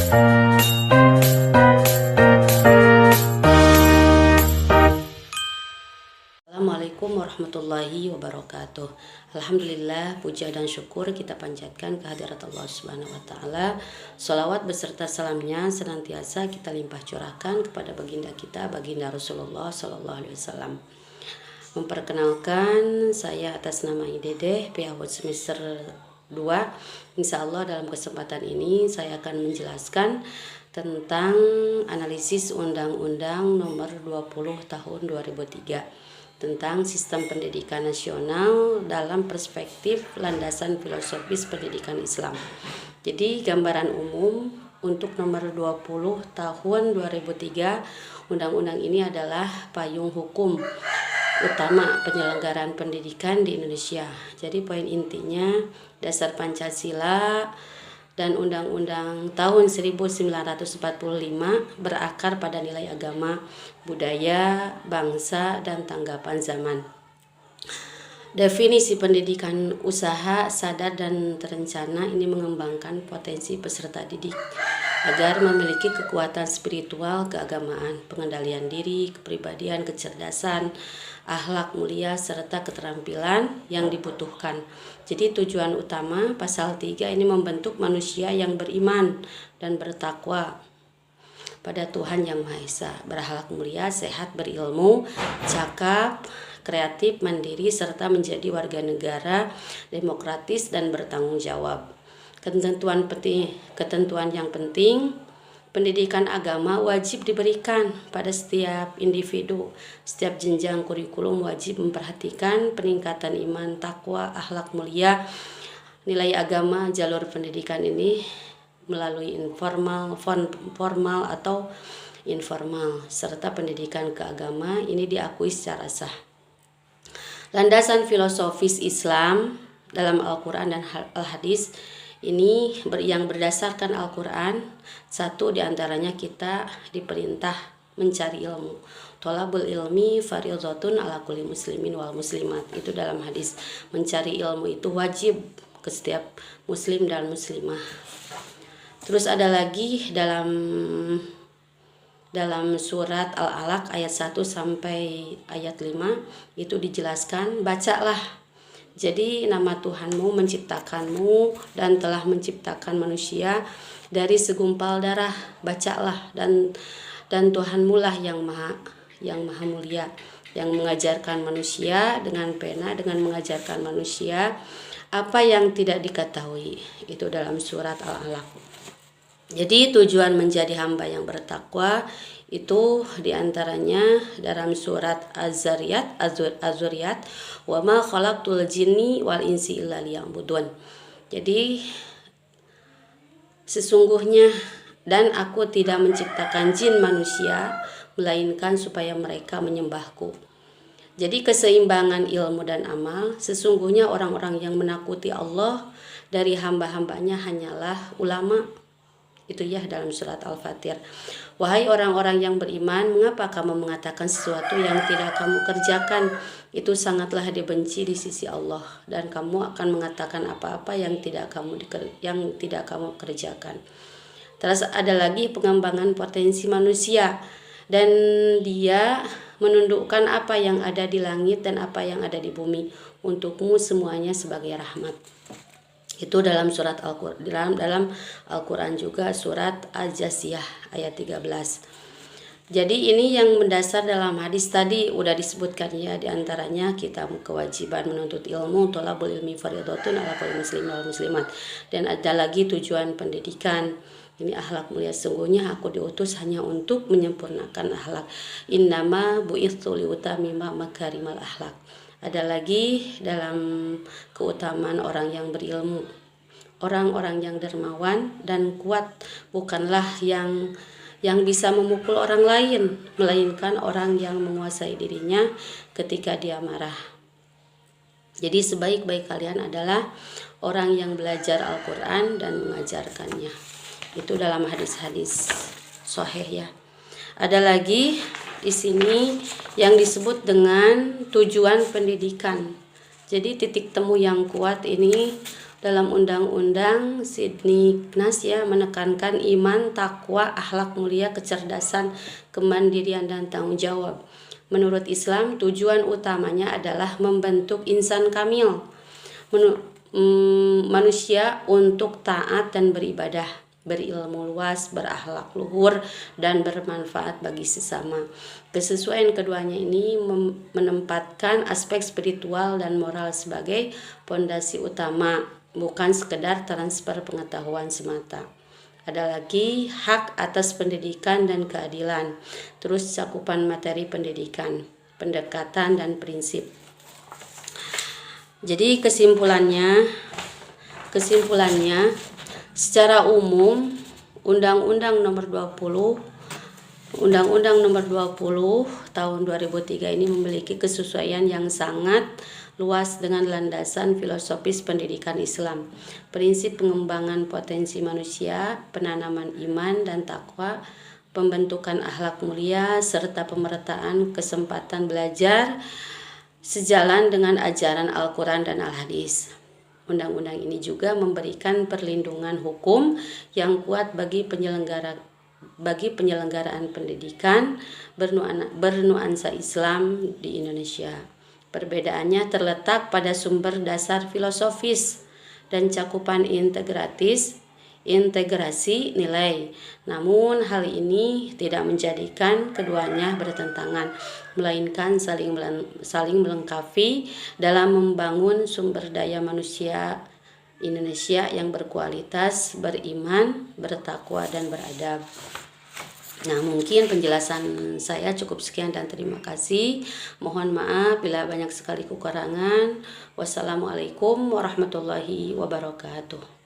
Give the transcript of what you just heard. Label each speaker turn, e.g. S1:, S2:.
S1: Assalamualaikum warahmatullahi wabarakatuh. Alhamdulillah, puja dan syukur kita panjatkan kehadirat Allah Subhanahu wa taala. Shalawat beserta salamnya senantiasa kita limpah curahkan kepada baginda kita, baginda Rasulullah sallallahu alaihi wasallam. Memperkenalkan, saya atas nama Idedeh, PH semester 2. Insya Allah dalam kesempatan ini saya akan menjelaskan tentang analisis Undang-Undang Nomor 20 Tahun 2003 tentang sistem pendidikan nasional dalam perspektif landasan filosofis pendidikan Islam. Jadi gambaran umum untuk nomor 20 tahun 2003, undang-undang ini adalah payung hukum utama penyelenggaraan pendidikan di Indonesia. Jadi poin intinya, dasar Pancasila dan Undang-Undang tahun 1945 berakar pada nilai agama, budaya, bangsa, dan tanggapan zaman. Definisi pendidikan usaha sadar dan terencana ini mengembangkan potensi peserta didik agar memiliki kekuatan spiritual, keagamaan, pengendalian diri, kepribadian, kecerdasan, akhlak mulia, serta keterampilan yang dibutuhkan. Jadi tujuan utama pasal 3 ini membentuk manusia yang beriman dan bertakwa pada Tuhan Yang Maha Esa, berakhlak mulia, sehat, berilmu, cakap, kreatif, mandiri, serta menjadi warga negara demokratis dan bertanggung jawab. Ketentuan yang penting, pendidikan agama wajib diberikan pada setiap individu. Setiap jenjang kurikulum wajib memperhatikan peningkatan iman, takwa, akhlak mulia, nilai agama. Jalur pendidikan ini melalui informal, formal atau informal, serta pendidikan keagama ini diakui secara sah. Landasan filosofis Islam dalam Al-Quran dan Al-Hadis ini yang berdasarkan Al-Quran. Satu diantaranya kita diperintah mencari ilmu. Tholabul ilmi fardhotun ala kulli muslimin wal muslimat. Itu dalam hadis. Mencari ilmu itu wajib ke setiap muslim dan muslimah. Terus ada lagi dalam surat Al-Alaq ayat 1 sampai ayat 5 itu dijelaskan, bacalah. Jadi nama Tuhanmu menciptakanmu dan telah menciptakan manusia dari segumpal darah. Bacalah, dan Tuhanmu lah yang maha mulia, yang mengajarkan manusia dengan pena, dengan mengajarkan manusia apa yang tidak diketahui. Itu dalam surat Al-Alaq. Jadi tujuan menjadi hamba yang bertakwa itu diantaranya dalam surat Az-Zariyat, wa ma khalaqtul jinni wal insi illa liya'budun. Jadi sesungguhnya dan aku tidak menciptakan jin manusia melainkan supaya mereka menyembahku. Jadi keseimbangan ilmu dan amal, sesungguhnya orang-orang yang menakuti Allah dari hamba-hambanya hanyalah ulama. Itu ya dalam surat Al-Fatir. Wahai orang-orang yang beriman, mengapa kamu mengatakan sesuatu yang tidak kamu kerjakan? Itu sangatlah dibenci di sisi Allah, dan kamu akan mengatakan apa-apa yang tidak kamu kerjakan. Terus ada lagi pengembangan potensi manusia, dan dia menundukkan apa yang ada di langit dan apa yang ada di bumi untukmu semuanya sebagai rahmat. Itu dalam surat Al-Quran, dalam Al-Quran juga surat Al-Jasiyah ayat 13. Jadi ini yang mendasar dalam hadis tadi udah disebutkan ya, diantaranya kita kewajiban menuntut ilmu, tholabul ilmi fardhotun ala kulli muslimin wal muslimat. Dan ada lagi tujuan pendidikan. Ini akhlak mulia, sungguhnya aku diutus hanya untuk menyempurnakan akhlak. Innama bu'itsu liutamima makarimal akhlak. Ada lagi dalam keutamaan orang yang berilmu. Orang-orang yang dermawan dan kuat bukanlah yang bisa memukul orang lain, melainkan orang yang menguasai dirinya ketika dia marah. Jadi sebaik-baik kalian adalah orang yang belajar Al-Quran dan mengajarkannya. Itu dalam hadis-hadis sahih ya. Ada lagi di sini yang disebut dengan tujuan pendidikan. Jadi titik temu yang kuat ini dalam Undang-Undang Sidney-Knas ya menekankan iman, takwa, akhlak mulia, kecerdasan, kemandirian dan tanggung jawab. Menurut Islam, tujuan utamanya adalah membentuk insan kamil, manusia untuk taat dan beribadah, berilmu luas, berakhlak luhur, dan bermanfaat bagi sesama. Kesesuaian keduanya ini menempatkan aspek spiritual dan moral sebagai fondasi utama, bukan sekedar transfer pengetahuan semata. Ada lagi hak atas pendidikan dan keadilan, terus cakupan materi pendidikan, pendekatan dan prinsip. Jadi kesimpulannya secara umum Undang-Undang Nomor 20 tahun 2003 ini memiliki kesesuaian yang sangat luas dengan landasan filosofis pendidikan Islam, prinsip pengembangan potensi manusia, penanaman iman dan takwa, pembentukan akhlak mulia, serta pemerataan kesempatan belajar sejalan dengan ajaran Al-Quran dan Al-Hadis. Undang-undang ini juga memberikan perlindungan hukum yang kuat bagi penyelenggaraan pendidikan bernuansa Islam di Indonesia. Perbedaannya terletak pada sumber dasar filosofis dan cakupan integrasi nilai. Namun hal ini tidak menjadikan keduanya bertentangan, melainkan saling melengkapi dalam membangun sumber daya manusia Indonesia yang berkualitas, beriman, bertakwa dan beradab. Nah, mungkin penjelasan saya cukup sekian dan terima kasih. Mohon maaf bila banyak sekali kekurangan. Wassalamualaikum warahmatullahi wabarakatuh.